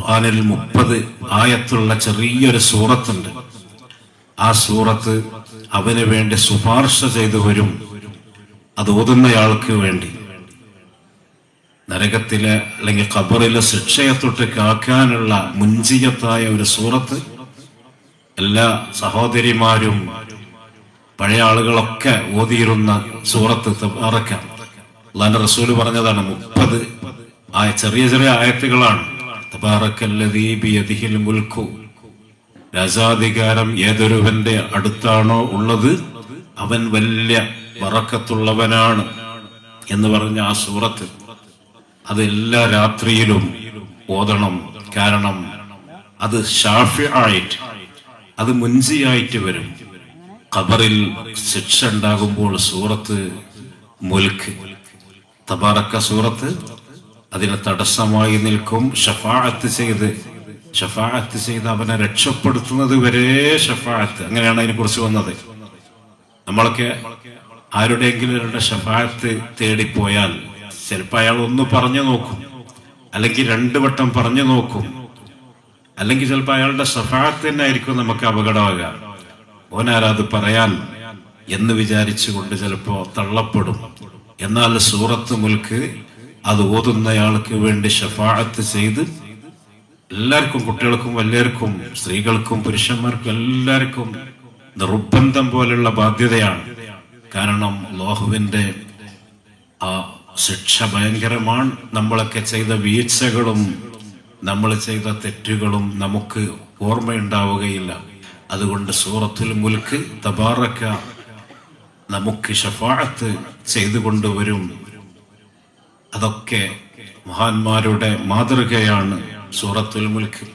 ഖുർആനിൽ 30 ആയത്തുള്ള ചെറിയൊരു സൂറത്തുണ്ട്. ആ സൂറത്ത് അവന് വേണ്ടി ശുപാർശ ചെയ്തു വരും, അത് ഓതുന്നയാൾക്ക് വേണ്ടി. നരകത്തിലെ അല്ലെങ്കിൽ ഖബറിലെ ശിക്ഷയെ തൊട്ട് കാക്കാനുള്ള മുൻജിയത്തായ ഒരു സൂറത്ത് എല്ലാ സഹോദരിമാരും പഴയ ആളുകളൊക്കെ ഓതിയിരുന്ന സൂറത്ത് തബാറക. അല്ലാഹുവിന്റെ റസൂല് പറഞ്ഞതാണ് 30 ചെറിയ ചെറിയ ആയത്തുകളാണ്. തബാറക്കല്ലദീ ബിയദിഹിൽ മുൽക്കു, രാജാധികാരം ഏതൊരുവന്റെ അടുത്താണോ ഉള്ളത് അവൻ വലിയ ബറക്കത്തുള്ളവനാണ് എന്ന് പറഞ്ഞ ആ സൂറത്ത് അത് എല്ലാ രാത്രിയിലും ഓതണം. കാരണം അത് ഷാഫിആയിട്ട്, അത് മുൻസിയായിട്ട് വരും. ഖബറിൽ ശിക്ഷ ഉണ്ടാകുമ്പോൾ സൂറത്ത് മുൽക്ക് തബാറക്ക സൂറത്ത് അതിന് തടസ്സമായി നിൽക്കും. ഷഫാഅത്ത് ചെയ്ത് അവനെ രക്ഷപ്പെടുത്തുന്നത് വരെ ഷഫാഅത്ത്. അങ്ങനെയാണ് അതിനെ കുറിച്ച് വന്നത്. നമ്മളൊക്കെ ആരുടെയെങ്കിലും ഷഫാഅത്ത് തേടിപ്പോയാൽ ചിലപ്പോൾ അയാൾ ഒന്ന് പറഞ്ഞു നോക്കും, അല്ലെങ്കിൽ 2 വട്ടം പറഞ്ഞു നോക്കും, അല്ലെങ്കിൽ ചിലപ്പോൾ അയാളുടെ ഷഫാഅത്ത് തന്നെ ആയിരിക്കും നമുക്ക് അപകടമാകുക. ഓനാരത് പറയാൻ എന്ന് വിചാരിച്ചുകൊണ്ട് ചിലപ്പോ തള്ളപ്പെടും. എന്നാൽ സൂറത്ത് മുൽക്ക് അത് ഓതുന്നയാൾക്ക് വേണ്ടി ഷഫാഅത്ത് ചെയ്ത് എല്ലാവർക്കും, കുട്ടികൾക്കും വലിയവർക്കും സ്ത്രീകൾക്കും പുരുഷന്മാർക്കും എല്ലാവർക്കും നിർബന്ധം പോലുള്ള ബാധ്യതയാണ്. കാരണം അല്ലാഹുവിന്റെ ആ ശിക്ഷ ഭയങ്കരമാണ്. നമ്മളൊക്കെ ചെയ്ത വീഴ്ചകളും നമ്മൾ ചെയ്ത തെറ്റുകളും നമുക്ക് ഓർമ്മയുണ്ടാവുകയില്ല. അതുകൊണ്ട് സൂറത്തുൽ മുൽക്ക് തബാറക നമുക്ക് ഷഫാഅത്ത് ചെയ്തുകൊണ്ടുവരും. അതൊക്കെ മഹാന്മാരുടെ മാതൃകയാണ് സൂറത്തുൽ മുൽക്ക്.